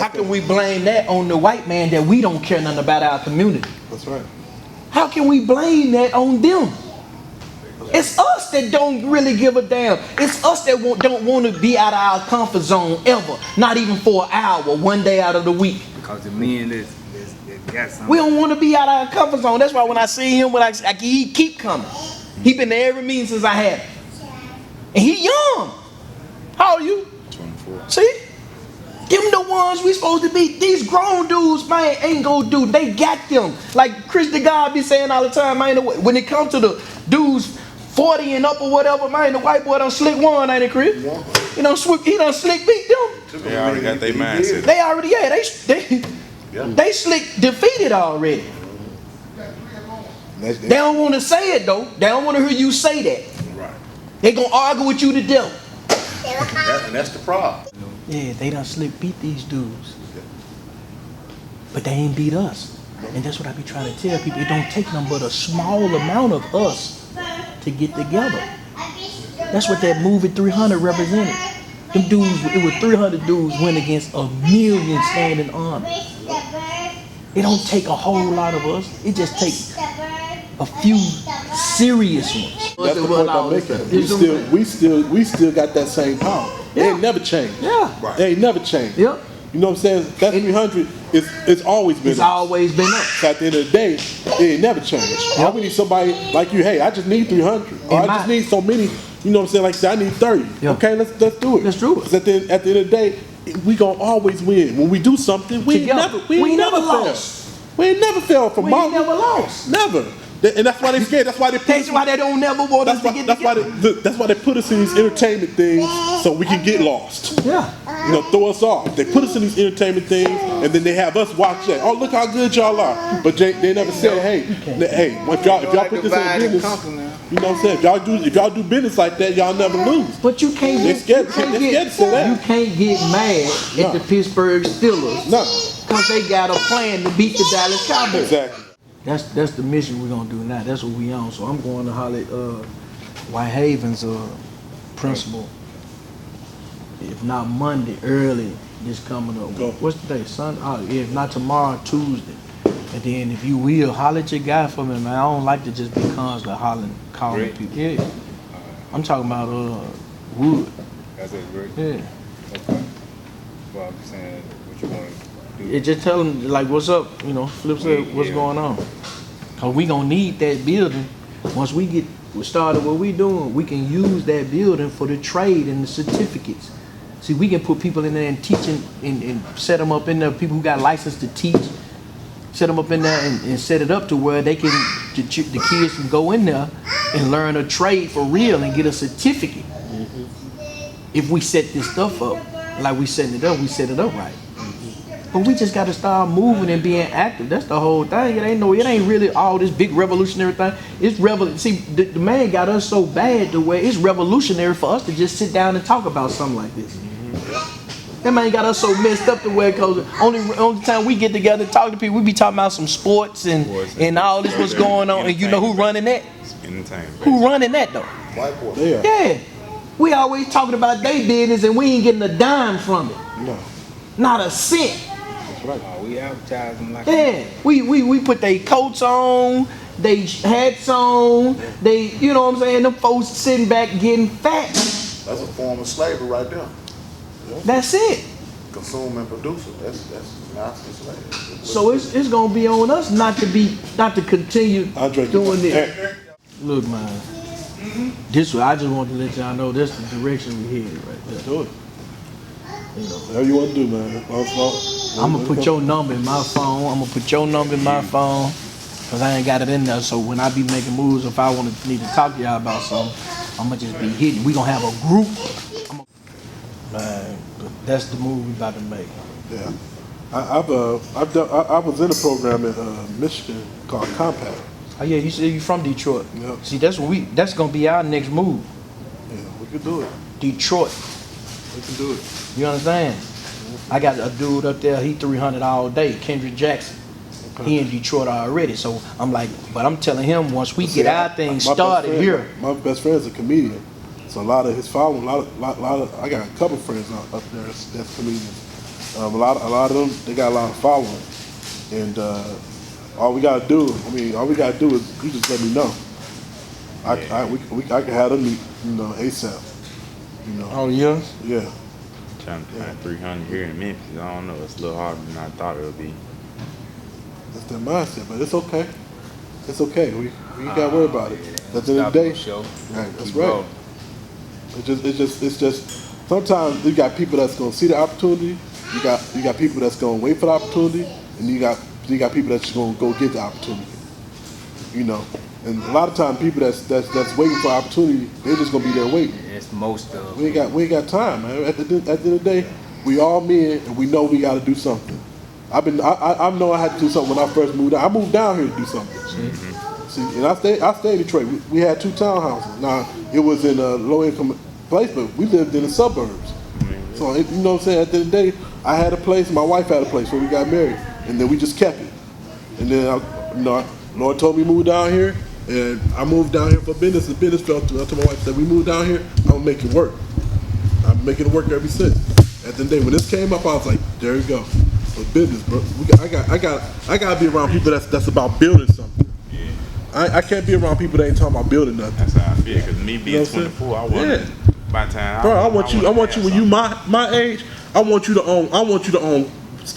How can we blame that on the white man that we don't care nothing about our community? That's right. How can we blame that on them? It's us that don't really give a damn. It's us that don't want to be out of our comfort zone ever. Not even for an hour, one day out of the week. Because the men that got something. We don't want to be out of our comfort zone. That's why when I see him, he keep coming. He been to every meeting since I had him. And he young. How old are you? 24. See? Them the ones we supposed to be. These grown dudes, man, ain't gonna do. They got them. Like Chris the God be saying all the time, man, when it comes to the dudes 40 and up or whatever, man, the white boy done slick one, ain't it, Chris? Yeah. He done slick beat them. They already got their mindset. They already, they slick defeated already. They don't want to say it though. They don't want to hear you say that. Right. They gonna argue with you to death. And that's the problem. Yeah, they done slick beat these dudes. But they ain't beat us. And that's what I be trying to tell people. It don't take them but a small amount of us to get together. That's what that movie 300 represented. Them dudes, it was 300 dudes went against a million standing army. It don't take a whole lot of us. It just takes a few serious ones. That's the point I'm making. We still got that same power. It ain't never changed. Yeah. Right. It ain't never changed. Yep. You know what I'm saying? That 300 it's always been It's up. always been up. So at the end of the day, it ain't never changed. All we need somebody like you, hey, I just need 300. Or I just need so many, you know what I'm saying? Like I said, I need 30. Yeah. Okay, let's do it. Let's do it. Because at the end of the day, we gonna always win. When we do something, we ain't never lost. fail. We ain't never fail for We ain't never lost. Never. And that's why they scared. That's why they put That's why they don't never want us to get together. That's why they put us in these entertainment things so we can get lost. Yeah. You know, throw us off. They put us in these entertainment things, and then they have us watch that. Oh, look how good y'all are. But they never said, hey, if y'all put this in business, you know what I'm saying? If y'all do business like that, y'all never lose. But you can't They're scared to say that. You can't get mad at the Pittsburgh Steelers. No. Because they got a plan to beat the Dallas Cowboys. Exactly. That's the mission we're gonna do now. That's what we on. So I'm going to holler at Whitehaven's principal. If not Monday, early this coming up. Go. What's the day? Sunday? If not tomorrow, Tuesday. And then if you will, holler at your guy for me, man. I don't like to just be constantly calling people. Yeah. I'm talking about Wood. That's it, Rick? Yeah. Okay. Well, I'm saying what you want to do. Yeah, just tell them like what's up, you know, Flipp said what's going on. Cause we gonna need that building. Once we get started what we doing, we can use that building for the trade and the certificates. See, we can put people in there and teaching and set them up in there, people who got license to teach, set them up in there and set it up to where they can, the kids can go in there and learn a trade for real and get a certificate. If we set this stuff up, like we setting it up, we set it up right. But we just got to start moving and being active. That's the whole thing. It ain't really all this big revolutionary thing. It's See, the man got us so bad to where it's revolutionary for us to just sit down and talk about something like this. That man got us so messed up to where, cause only time we get together and talk to people, we be talking about some sports and all this what's going on. And you know who running that? Entertainment. Who running that though? White boy. Yeah. We always talking about their business and we ain't getting a dime from it. No. Not a cent. Right. We advertise them like Yeah, we put their coats on, they hats on, they, you know what I'm saying, them folks sitting back getting fat. That's a form of slavery right there. That's it. Consume and produce it. That's master slavery. So it's gonna be on us not to continue doing this. Look, man, I just want to let y'all know this is the direction we headed right there. Do it. You know. Whatever you want to do, man. I'm gonna put your number in my phone. Cause I ain't got it in there. So when I be making moves, if I need to talk to y'all about something, I'm gonna just be hitting. We gonna have a group. Man, that's the move we about to make. Yeah. I was in a program in Michigan called Compact. Oh yeah, you said you from Detroit. Yep. See, that's gonna be our next move. Yeah, we could do it. Detroit. We can do it. You understand? I got a dude up there, he 300 all day, Kendrick Jackson. Okay. He in Detroit already, so I'm like, but I'm telling him once we get our thing started here. My best friend's a comedian, so a lot of his following, a lot of I got a couple friends up there that's comedians. A lot of them, they got a lot of following, and all we gotta do is you just let me know. I can have them meet, ASAP. Oh yeah. Yeah. Trying to find 300 here in Memphis. I don't know. It's a little harder than I thought it would be. That's their mindset, but it's okay. It's okay. We ain't gotta worry about it. At the end of the day, right? That's right. It's just. Sometimes you got people that's gonna see the opportunity. You got people that's gonna wait for the opportunity, and you got people that's just gonna go get the opportunity. And a lot of times people that's waiting for opportunity, they're just gonna be there waiting. It's most of We ain't got time, man. At the end of the day, we all men, and we know we got to do something. I know I had to do something when I first moved out. I moved down here to do something. Mm-hmm. See, and I stayed in Detroit. We had 2 townhouses. Now it was in a low income place, but we lived in the suburbs. Mm-hmm. So you know what I'm saying. At the end of the day, I had a place. My wife had a place where we got married, and then we just kept it. And then Lord told me to move down here. And I moved down here for business. The business fell through. I told my wife, said, we moved down here, I'm gonna make it work. I've been making it work ever since. At the end of the day, when this came up, I was like, there you go. For business, bro. I gotta be around people that's about building something. Yeah. I can't be around people that ain't talking about building nothing. That's how I feel. Cause me being 24, I wasn't. By the time bro, I want you when you my age. I want you to own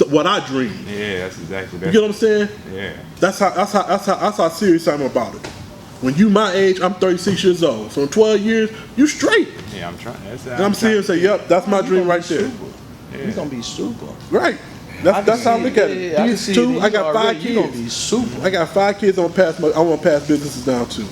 what I dream. Yeah, that's exactly that. You get what I'm saying? Yeah. That's how serious I'm about it. When you my age, I'm 36 years old. So in 12 years, you straight. Yeah, I'm trying. And I'm sitting here and say, yep, that's my dream right there. Yeah. You're gonna be super. Right. That's how I look at it. These 2, I got 5 kids. You're gonna be super. I got 5 kids. I want to pass businesses down too.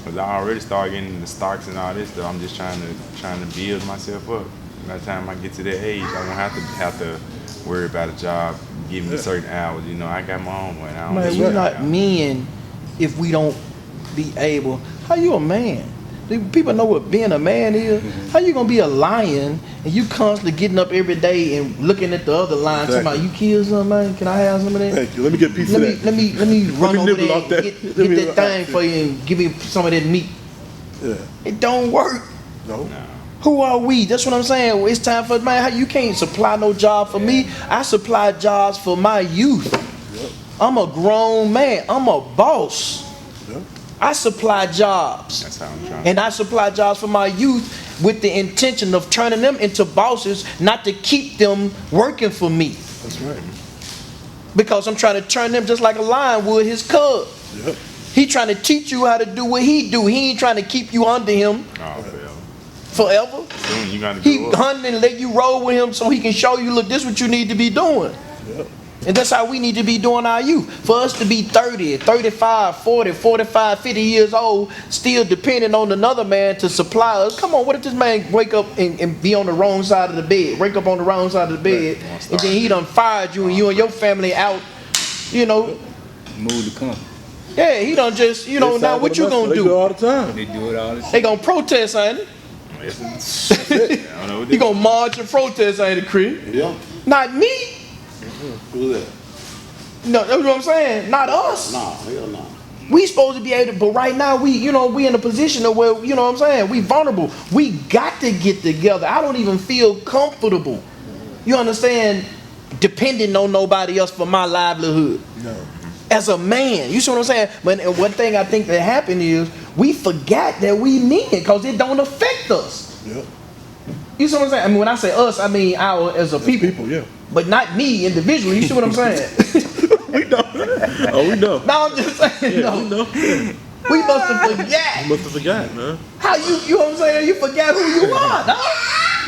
Cause I already started getting the stocks and all this stuff. I'm just trying to build myself up. By the time I get to that age, I won't have to worry about a job, give me certain hours. I got my own way. Man, we're not men if we don't be able. How you a man? People know what being a man is. How you gonna be a lion and you constantly getting up every day and looking at the other lion talking about you kill something, man? Can I have some of that? Thank you. Let me get a piece of that. Let me run over there and get that thing for you and give me some of that meat. Yeah. It don't work. No. Who are we? That's what I'm saying. It's time for man. You can't supply no job for me. I supply jobs for my youth. Yep. I'm a grown man. I'm a boss. Yep. I supply jobs. That's how I'm trying. And I supply jobs for my youth with the intention of turning them into bosses, not to keep them working for me. That's right. Because I'm trying to turn them just like a lion would his cub. Yep. He trying to teach you how to do what he do. He ain't trying to keep you under him. Forever. Soon you gotta he hunting and let you roll with him so he can show you, look, this is what you need to be doing. Yep. And that's how we need to be doing our youth. For us to be 30, 35, 40, 45, 50 years old, still depending on another man to supply us. Come on, what if this man wake up and be on the wrong side of the bed, wake up on the wrong side of the bed, and then he done fired you and you and your family out, Move the company. Yeah, he done just, now what you gonna do? They do it all the time. They do it all the time. They gonna protest, ain't it? You gonna march and protest, ain't it, Chris? Yeah. Not me. Who's that? No, that's what I'm saying. Not us. Nah, hell no. We supposed to be able to, but right now we in a position of where, you know what I'm saying, we vulnerable. We got to get together. I don't even feel comfortable. You understand? Depending on nobody else for my livelihood. No. As a man, you see what I'm saying? But one thing I think that happened is we forgot that we men because it don't affect us. Yep. You see what I'm saying? I mean, when I say us, I mean our as a people. Yeah. But not me individually. You see what I'm saying? We know. Oh, we know. No, I'm just saying. Yeah, we know. We must have forgot. You must have forgot, man. How you know what I'm saying? You forgot who you are, dog.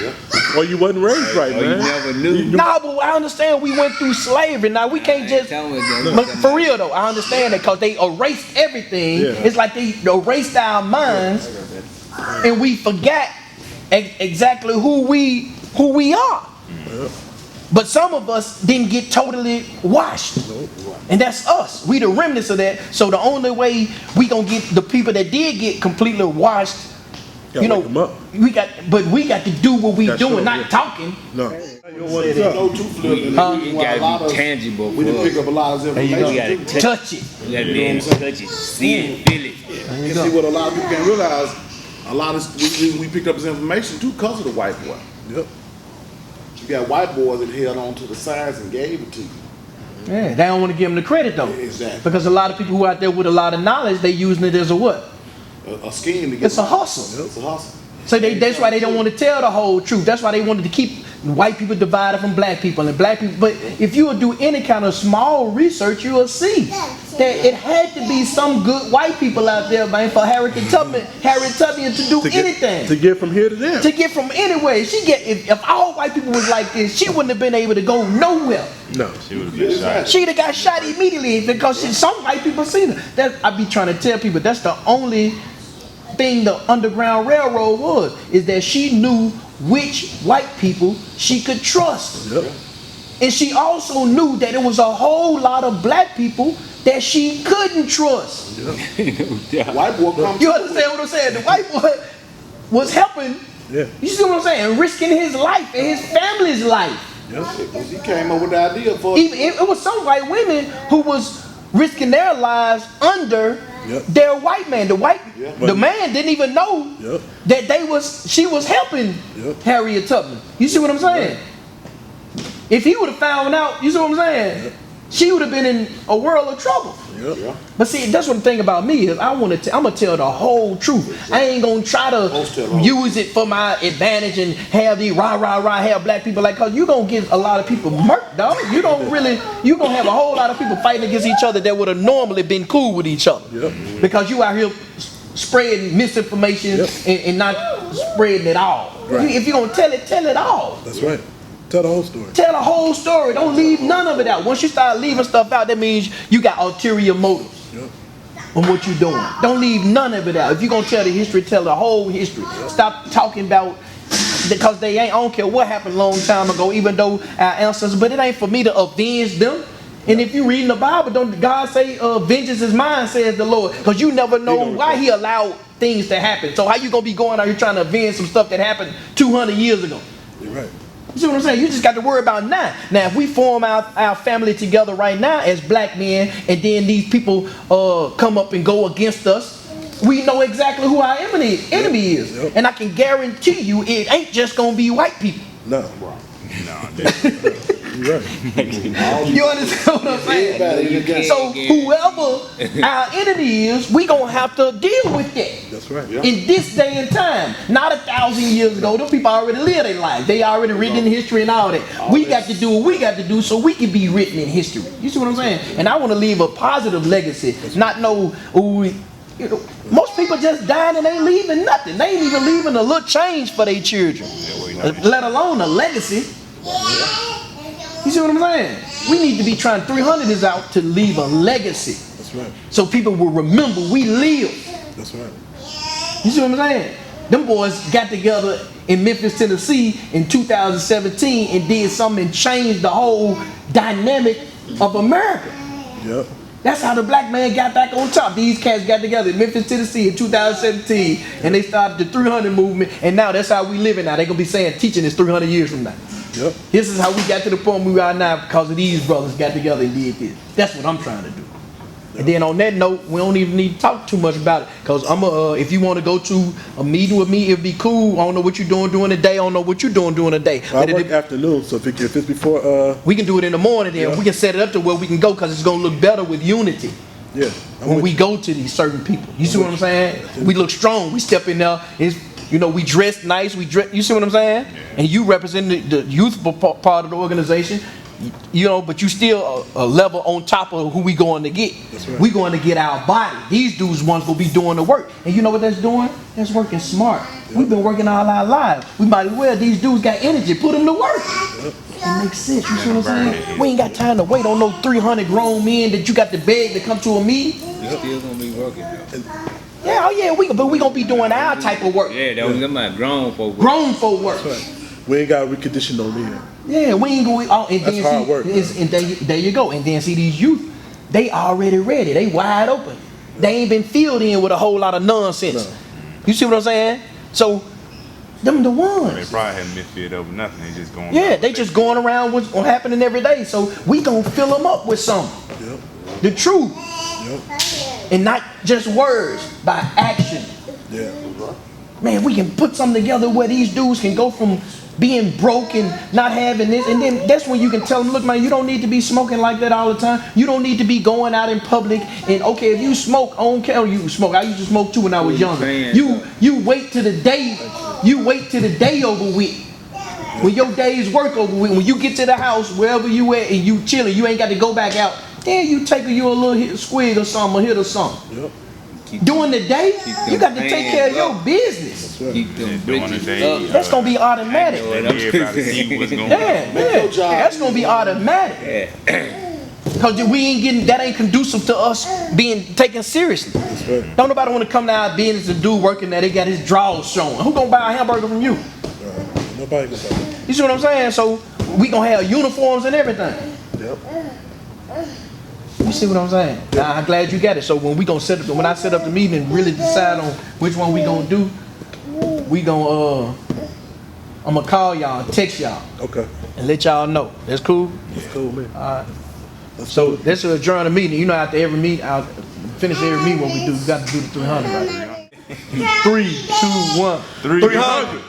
Yep. Well, you wasn't raised right, man. You never knew. Nah, but I understand we went through slavery. Now we can't just. For real though, I understand that because they erased everything. Yeah. It's like they erased our minds, and we forgot exactly who we are. Yep. But some of us didn't get totally washed, and that's us. We the remnants of that. So the only way we gonna get the people that did get completely washed. We got to do what we doing, not talking. No. You gotta be tangible. We didn't pick up a lot of information. You gotta touch it. You gotta be able to touch it, see it, feel it. You see what a lot of people can't realize. A lot of we picked up this information too because of the white boy. Yep. You got white boys that held on to the signs and gave it to you. Yeah, they don't want to give them the credit though. Exactly. Because a lot of people who out there with a lot of knowledge, they using it as a what? A scheme to get. It's a hustle. It's a hustle. So that's why they don't want to tell the whole truth. That's why they wanted to keep white people divided from black people and black people. But if you would do any kind of small research, you will see that it had to be some good white people out there, man, for Harriet Tubman to do anything. To get from here to there. To get from anywhere. If all white people was like this, she wouldn't have been able to go nowhere. No. She would have been shot. She'd have got shot immediately because some white people seen her. I be trying to tell people that's the only thing the Underground Railroad was, is that she knew which white people she could trust. Yep. And she also knew that it was a whole lot of black people that she couldn't trust. Yep. White boy come. You understand what I'm saying? The white boy was helping. Yeah. You see what I'm saying? Risking his life and his family's life. Yep. He came up with the idea for. Even it was some white women who was risking their lives under their white man. The man didn't even know that she was helping Harriet Tubman. You see what I'm saying? If he would have found out, you see what I'm saying? She would have been in a world of trouble. Yep. But see, that's what the thing about me is I'm gonna tell the whole truth. I ain't gonna try to use it for my advantage and have the have black people like, cause you gonna get a lot of people murked, dog. You gonna have a whole lot of people fighting against each other that would have normally been cool with each other. Yep. Because you out here spreading misinformation and not spreading it all. Right. If you're gonna tell it all. That's right. Tell the whole story. Tell the whole story. Don't leave none of it out. Once you start leaving stuff out, that means you got ulterior motives on what you're doing. Don't leave none of it out. If you're going to tell the history, tell the whole history. Stop talking about, because I don't care what happened a long time ago, even though our ancestors, but it ain't for me to avenge them. And if you read in the Bible, don't God say, vengeance is mine, says the Lord. Because you never know why he allowed things to happen. So how you going to be going out here trying to avenge some stuff that happened 200 years ago? You're right. You see what I'm saying? You just got to worry about now. Now, if we form our family together right now as black men, and then these people come up and go against us, we know exactly who our enemy is. Yep. And I can guarantee you it ain't just going to be white people. No. You're right. You understand what I'm saying? So whoever our enemy is, we going to have to deal with that. That's right. In this day and time, not 1,000 years ago, those people already lived their life. They already written in history and all that. We got to do what we got to do so we can be written in history. You see what I'm saying? And I want to leave a positive legacy, not most people just dying and ain't leaving nothing. They ain't even leaving a little change for their children, let alone a legacy. You see what I'm saying? We need to be trying. 300 is out to leave a legacy. That's right. So people will remember we lived. That's right. You see what I'm saying? Them boys got together in Memphis, Tennessee in 2017 and did something and changed the whole dynamic of America. Yep. That's how the black man got back on top. These cats got together in Memphis, Tennessee in 2017 and they started the 300 movement, and now that's how we living now. They're going to be saying teaching is 300 years from now. Yep. This is how we got to the point we are now because of these brothers got together and did this. That's what I'm trying to do. Yep. And then on that note, we don't even need to talk too much about it, because if you want to go to a meeting with me, it'd be cool. I don't know what you're doing during the day. I don't know what you're doing during the day. I work afternoon, so if it's before... we can do it in the morning then. We can set it up to where we can go, because it's going to look better with unity. Yeah. When we go to these certain people. You see what I'm saying? We look strong. We step in there. We dress nice. You see what I'm saying? Yeah. And you represent the youthful part of the organization. But you still a level on top of who we going to get. That's right. We going to get our body. These dudes ones will be doing the work. And you know what that's doing? That's working smart. Yep. We've been working all our lives. We might as well. These dudes got energy. Put them to work. Yep. It makes sense. You see what I'm saying? We ain't got time to wait on no 300 grown men that you got to beg to come to a meeting. Yep. Still gonna be working though. Yeah, but we gonna be doing our type of work. Yeah, that was about grown folk work. Grown folk work. That's right. We ain't got reconditioned no men. Yeah, we ain't going out. That's hard work. And there you go. And then see these youth, they already ready. They wide open. They ain't been filled in with a whole lot of nonsense. No. You see what I'm saying? So, them the ones. They probably haven't been filled over nothing. They just going. Yeah, they just going around what's happening every day. So we gonna fill them up with something. Yep. The truth. Yep. And not just words, by action. Yeah. Man, we can put something together where these dudes can go from being broken, not having this, and then that's when you can tell them, look, man, you don't need to be smoking like that all the time. You don't need to be going out in public. And okay, if you smoke, I don't care you smoke. I used to smoke too when I was younger. You wait till the day, over with. When your day's work over with, when you get to the house, wherever you at, and you chilling, you ain't got to go back out. Then you take you a little squig or something, or hit or something. Yep. During the day, you got to take care of your business. Keep them During the bridges day, up. That's gonna be automatic. let everybody see what's going on. Yeah. That's gonna be automatic. Cause we ain't getting, that ain't conducive to us being taken seriously. Right. Don't nobody want to come to our business and do working there. They got his drawers showing. Who gonna buy a hamburger from you? Nobody can say that. You see what I'm saying? So we gonna have uniforms and everything. Yep. You see what I'm saying? Now, I'm glad you got it. So when I set up the meeting and really decide on which one we gonna do, we gonna I'm gonna call y'all, text y'all, Okay. and let y'all know. That's cool. That's cool, man. All right. So this is adjourn the meeting. You know, after every meeting, I'll finish every meeting. What we do, we got to do the 300 right. 3, 2, 1, 300.